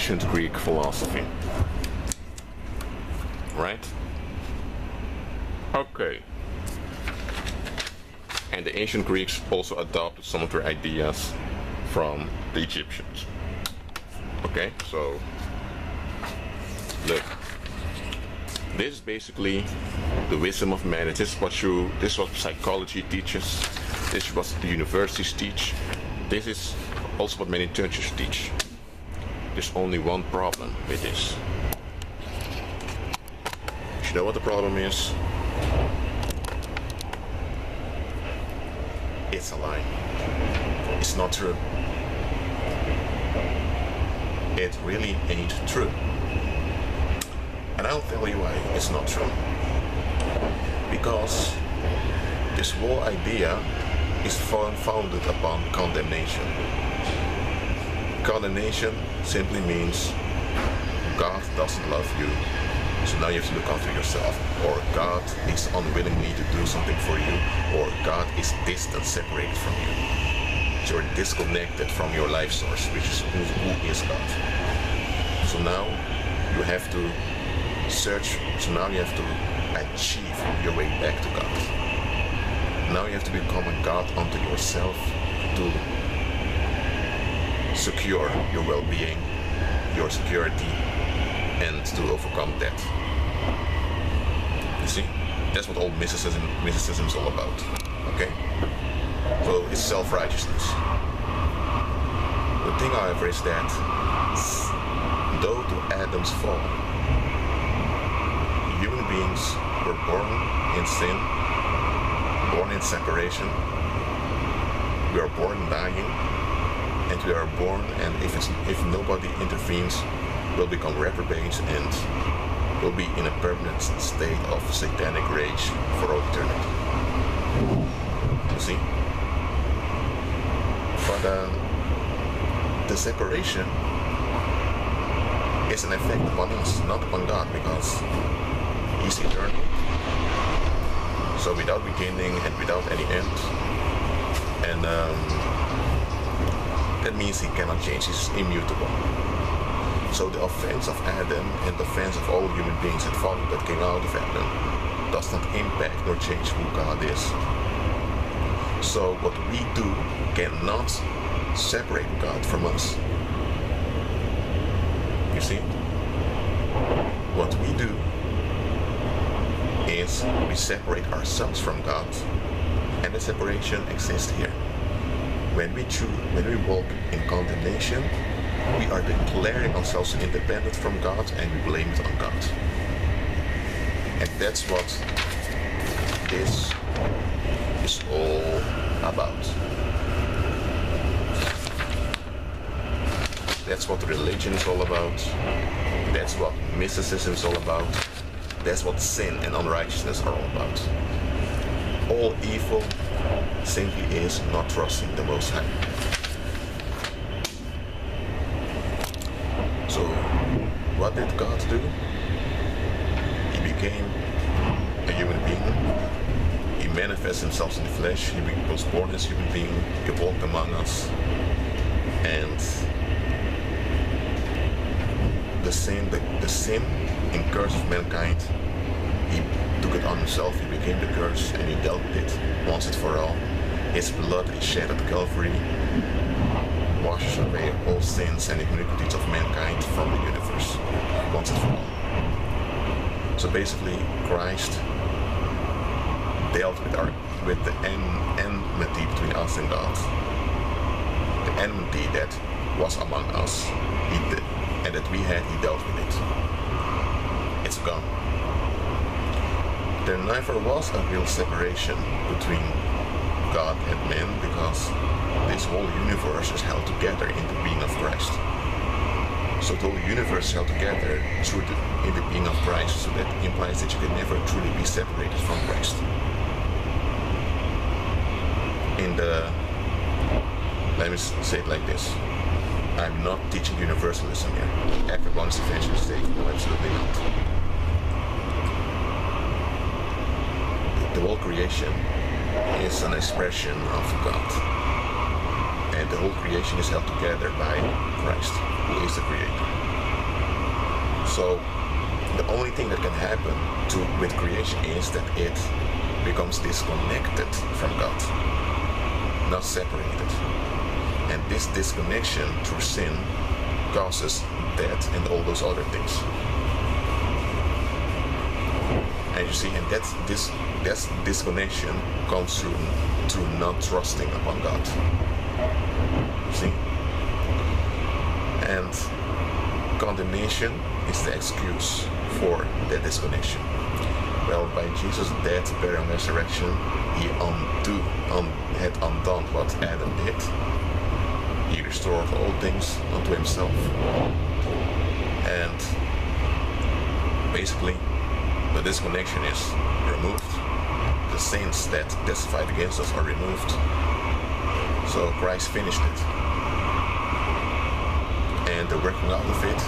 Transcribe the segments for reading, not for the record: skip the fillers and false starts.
ancient Greek philosophy. Right? Okay. And the ancient Greeks also adopted some of their ideas from the Egyptians. Okay, so look. This is basically the wisdom of man. This is what psychology teaches. This is what the universities teach. This is also what many churches teach. There's only one problem with this. You know what the problem is? It's a lie. It's not true. It really ain't true. And I'll tell you why it's not true. Because this whole idea is founded upon condemnation. Condemnation simply means God doesn't love you, so now you have to look after yourself. Or God is unwillingly to do something for you, or God is distant, separated from you. So you're disconnected from your life source, which is who is God. So now you have to search, so now you have to achieve your way back to God. Now you have to become a God unto yourself to secure your well-being, your security, and to overcome death. You see? That's what all mysticism is all about. Okay? So it's self-righteousness. The thing, however, is that though to Adam's fall, human beings were born in sin, born in separation, we are born dying, and we are born, and if nobody intervenes, we'll become reprobates and will be in a permanent state of satanic rage for all eternity. You see? But the separation is an effect upon us, not upon God, because He's eternal. So without beginning and without any end. And that means He cannot change, He's immutable. So the offense of Adam and the offense of all human beings that followed, that came out of Adam, does not impact nor change who God is. So what we do cannot separate God from us. You see? What we do is we separate ourselves from God, and the separation exists here. When we walk in condemnation, we are declaring ourselves independent from God, and we blame it on God. And that's what this is all about. That's what religion is all about. That's what mysticism is all about. That's what sin and unrighteousness are all about. All evil simply is not trusting the Most High. So, what did God do? He became a human being. He manifested Himself in the flesh. He was born as a human being. He walked among us. And the sin and curse of mankind, He took it on Himself. He became the curse, and He dealt with it once and for all. His blood is shed at Calvary, washes away all sins and iniquities of mankind from the universe, once and for all. So basically, Christ dealt with the enmity between us and God. The enmity that was among us, He did, and that we had, He dealt with it. It's gone. There never was a real separation between God and man, because this whole universe is held together in the being of Christ. So the whole universe is held together in the being of Christ, so that implies that you can never truly be separated from Christ. Let me say it like this. I'm not teaching universalism here. Everyone's eventually saved. No, absolutely not. The whole creation is an expression of God. And the whole creation is held together by Christ, who is the Creator. So the only thing that can happen with creation is that it becomes disconnected from God, not separated. And this disconnection through sin causes death and all those other things. And you see, and that's disconnection comes through not trusting upon God. You see? And condemnation is the excuse for that disconnection. Well, by Jesus' death, burial, and resurrection, he had undone what Adam did. He restored all things unto himself. And basically, the disconnection is removed. The sins that testified against us are removed. So Christ finished it. And the working out of it,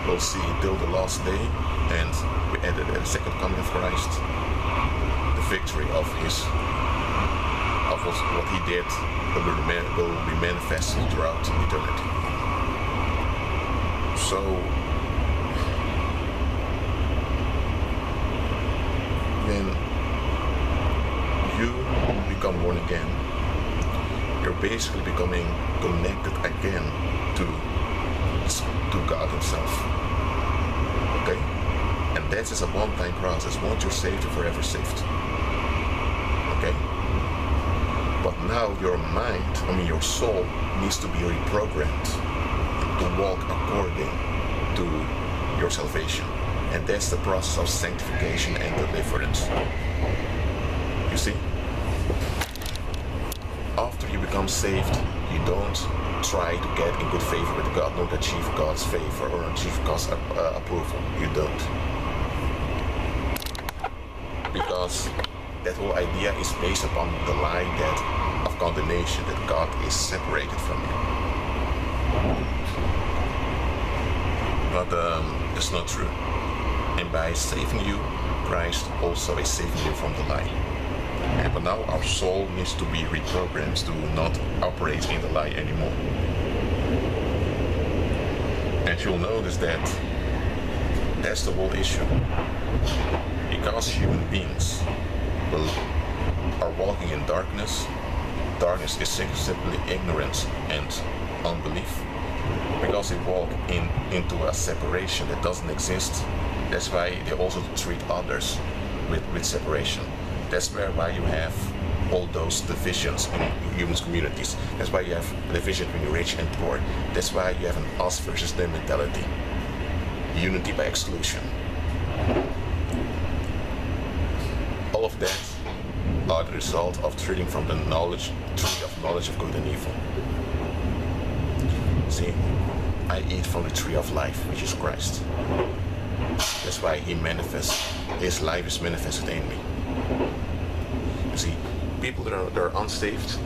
we'll see till the last day, and we added a second coming of Christ, the victory of what he did will be manifested throughout eternity. So when you become born again, you're basically becoming connected again to God himself. Okay? And that is a one-time process. Once you're saved, you're forever saved. Okay? But now your mind, your soul needs to be reprogrammed to walk according to your salvation. And that's the process of sanctification and deliverance. You see? After you become saved, you don't try to get in good favor with God, don't achieve God's favor or achieve God's approval. You don't. Because that whole idea is based upon the lie of condemnation, that God is separated from you. But that's not true. And by saving you, Christ also is saving you from the lie. But now our soul needs to be reprogrammed to not operate in the lie anymore. And you'll notice that that's the whole issue. Because human beings are walking in darkness, darkness is simply ignorance and unbelief. Because they walk into a separation that doesn't exist, that's why they also treat others with separation. That's why you have all those divisions in human communities. That's why you have a division between rich and poor. That's why you have an us versus them mentality. Unity by exclusion. All of that are the result of treating from the tree of knowledge of good and evil. See, I eat from the tree of life, which is Christ. That's why he manifests. His life is manifested in me. You see, people that are unsaved,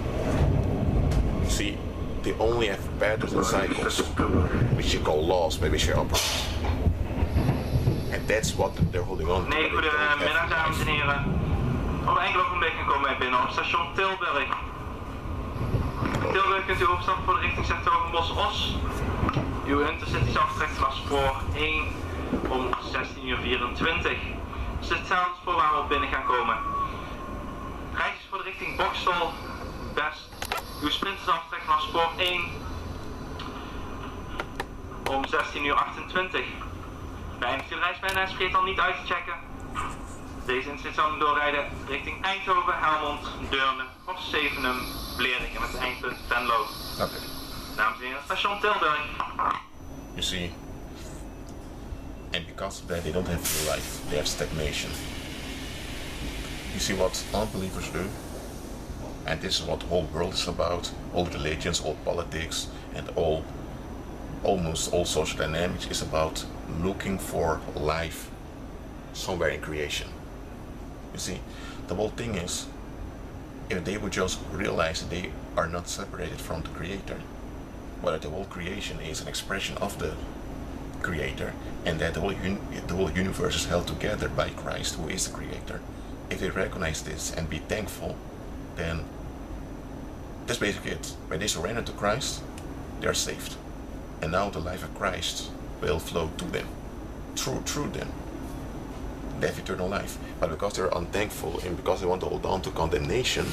you see, they only have patterns and cycles, which you call laws, by which they operate. And that's what they're holding on to. Nee, goedemiddag dames en heren. Over enkele ogenblikken komen wij binnen op station Tilburg. Tilburg kunt u opstappen voor de richting Sertogenbos-Os. Uw intercity aftrekt was voor 1 om 16:24. Dus dit hetzelfde spoor waar we op binnen gaan komen. Reisjes voor de richting Bokstel, Best. Uw sprinters aftrekt was spoor 1 om 16:28. Beëindigt uw reis bijna en vergeet dan niet uit te checken. Deze intercity zal doorrijden richting Eindhoven, Helmond, Deurne, of Zevenum, Bleringen met eindpunt Venlo. Okay. Dames en heren, station Tilburg. You see, and because of that they don't have real life, they have stagnation. You see what unbelievers do? And this is what the whole world is about, all religions, all politics, and almost all social dynamics is about looking for life somewhere in creation. You see, the whole thing is, if they would just realize that they are not separated from the Creator, but that the whole creation is an expression of the Creator, and that the whole universe is held together by Christ, who is the Creator. If they recognize this and be thankful, then that's basically it. When they surrender to Christ, they are saved. And now the life of Christ will flow to them. through them. They have eternal life. But because they're unthankful and because they want to hold on to condemnation,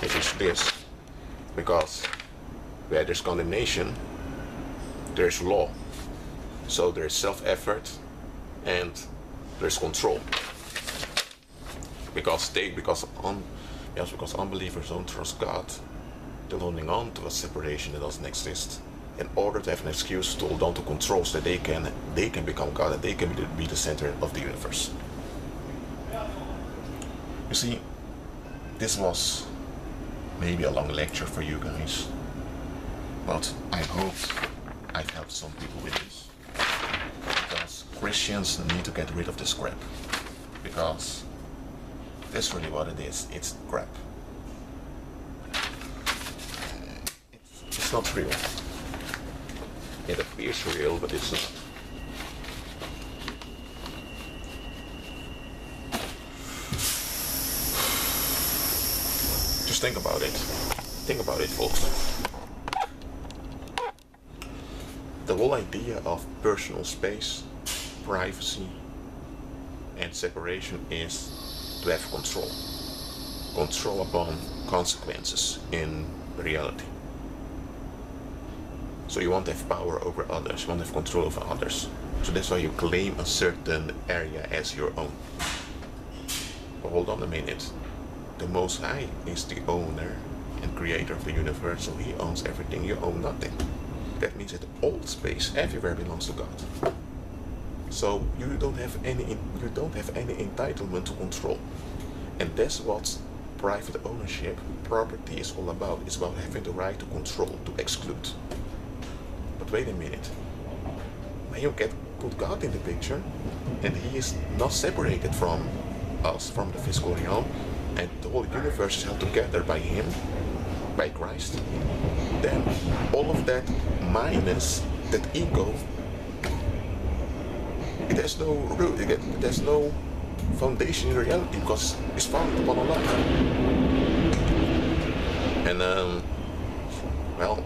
it is this. Because where there's condemnation, there's law. So there's self-effort and there's control. Because unbelievers don't trust God, they're holding on to a separation that doesn't exist in order to have an excuse to hold on to control so that they can become God and they can be the center of the universe. You see, this was maybe a long lecture for you guys, but I hope I've helped some people with this. Because Christians need to get rid of this crap. Because that's really what it is. It's crap. It's not real. It appears real, but it's not. Just think about it. Think about it, folks. The whole idea of personal space, privacy, and separation is to have control. Control upon consequences in reality. So you want to have power over others, you want to have control over others. So that's why you claim a certain area as your own. But hold on a minute. The Most High is the owner and creator of the universe, so he owns everything, you own nothing. That means that all space everywhere belongs to God. So you don't have any entitlement to control. And that's what private ownership, property is all about. It's about having the right to control, to exclude. But wait a minute. When you put God in the picture, and he is not separated from us, from the physical realm, and the whole universe is held together by him, by Christ, then all of that minus that ego, it has no root, it has no foundation in reality because it's founded upon a lie. And well,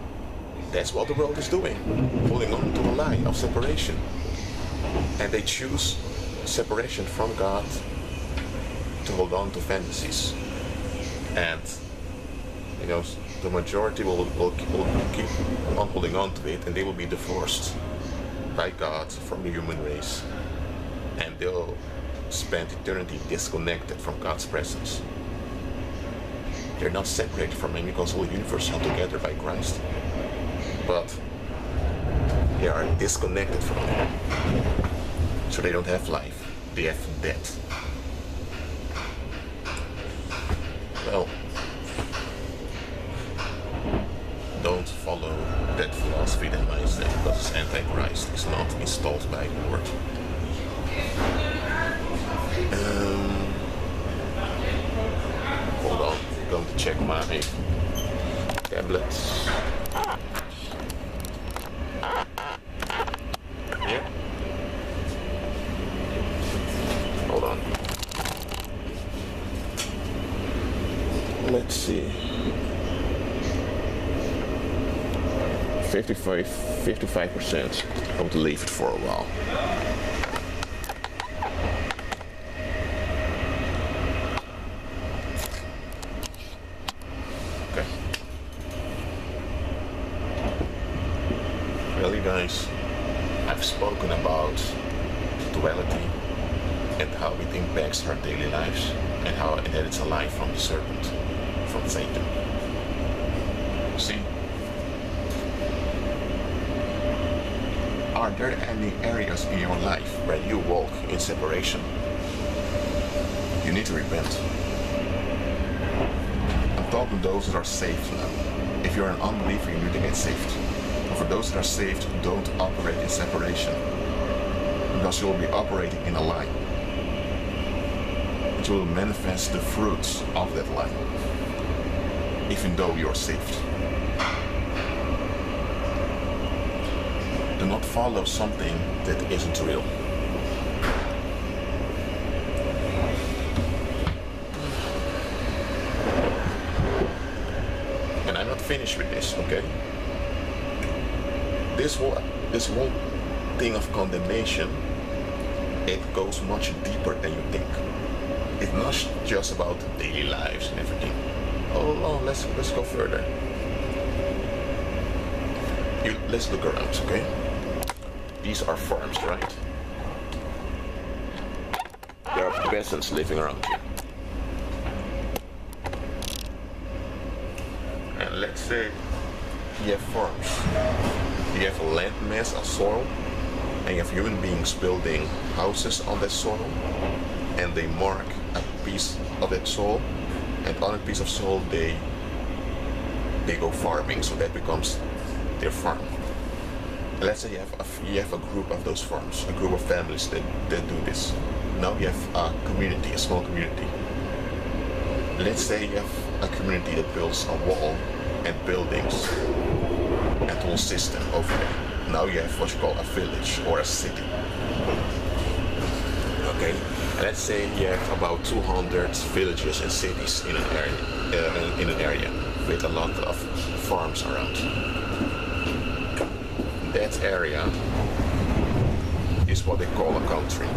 that's what the world is doing, holding on to a lie of separation. And they choose separation from God to hold on to fantasies. And you know, the majority will keep on holding on to it, and they will be divorced by God from the human race, and they'll spend eternity disconnected from God's presence. They're not separated from him because the whole universe is held together by Christ, but they are disconnected from him. So they don't have life, they have death. Well, don't follow that philosophy that might say because it's anti-Christ, it's not installed by the Lord. Hold on, I'm going to check my tablets. Yeah. Hold on. Let's see. 55%. I'm going to leave it for a while. Okay. Well, you guys, I've spoken about duality and how it impacts our daily lives and how that it's a lie from the serpent, from Satan. See? Are there any areas in your life where you walk in separation? You need to repent. I'm talking to those that are saved now. If you're an unbeliever, you need to get saved. But for those that are saved, don't operate in separation, because you will be operating in a lie. It will manifest the fruits of that lie, even though you're saved. Do not follow something that isn't real. And I'm not finished with this, okay? This whole thing of condemnation it goes much deeper than you think. It's not just about daily lives and everything. Oh, let's go further. Let's look around, okay? These are farms, right? There are peasants living around here. And let's say you have farms. You have a land mass, a soil, and you have human beings building houses on that soil, and they mark a piece of that soil, and on a piece of soil they go farming, so that becomes their farm. And let's say you have a group of those farms, a group of families that do this. Now you have a community, a small community. Let's say you have a community that builds a wall and buildings and whole system over there. Now you have what you call a village or a city. Okay, and let's say you have about 200 villages and cities in an area with a lot of farms around. That area is what they call a country.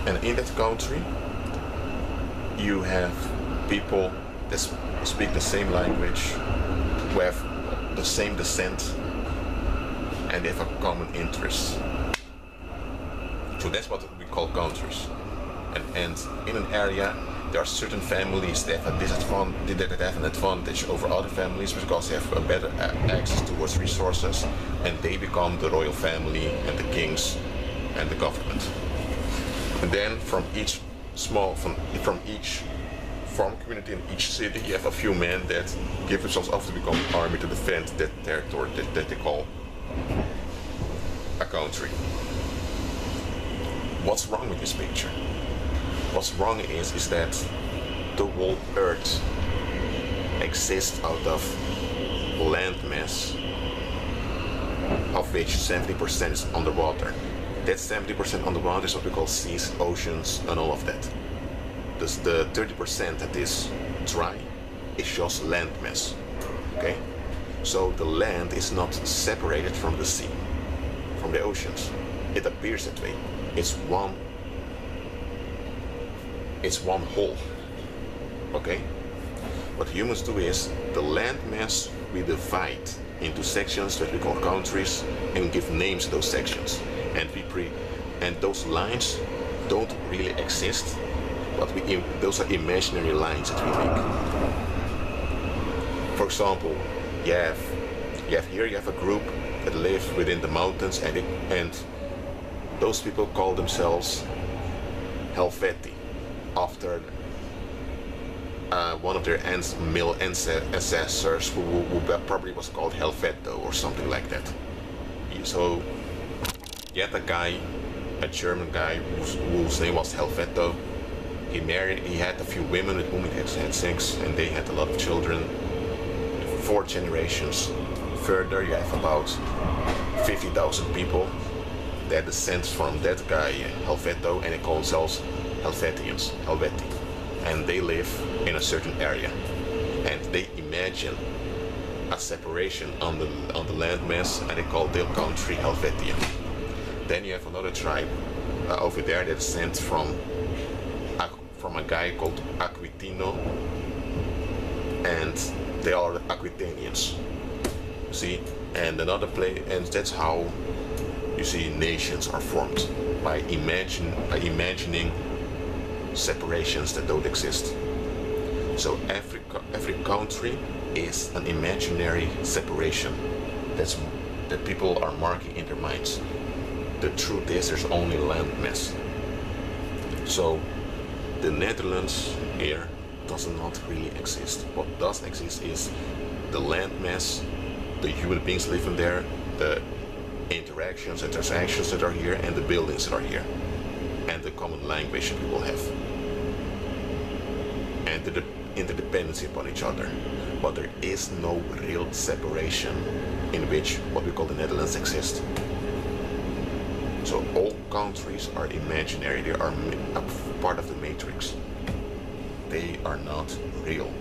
And in that country, you have people that speak the same language, who have the same descent, and they have a common interest. So that's what we call countries. And in an area, there are certain families that have an advantage over other families because they have a better access towards resources, and they become the royal family and the kings and the government. And then from each farm community in each city, you have a few men that give themselves up to become an army to defend that territory that they call a country. What's wrong with this picture? What's wrong is that the whole earth exists out of land mass, of which 70% is underwater. That 70% underwater is what we call seas, oceans, and all of that. Thus the 30% that is dry is just land mass. Okay? So the land is not separated from the sea, from the oceans. It appears that way. It's one whole. Okay? What humans do is the land mass we divide into sections that we call countries and give names to those sections. And those lines don't really exist, but those are imaginary lines that we make. For example, you have a group that live within the mountains, and those people call themselves Helvetii, after one of their male ancestors who probably was called Helveto or something like that. So you had a German guy whose name was Helveto. He had a few women with whom he had sex, and they had a lot of children. 4 generations further, you have about 50,000 people that descend from that guy Helveto, and they call themselves Helvetians, Helveti, and they live in a certain area, and they imagine a separation on the landmass, and they call their country Helvetia. Then you have another tribe over there that descends from a guy called Aquitino, and they are the Aquitanians. You see, and another place, and that's how you see nations are formed, by imagining separations that don't exist. So every country is an imaginary separation that people are marking in their minds. The truth is there's only land mass. So the Netherlands here does not really exist. What does exist is the land mass, the human beings living there, the interactions and transactions that are here, and the buildings that are here, and the common language that people have, and the interdependency upon each other. But there is no real separation in which what we call the Netherlands exists. So all countries are imaginary, they are a part of the matrix. They are not real.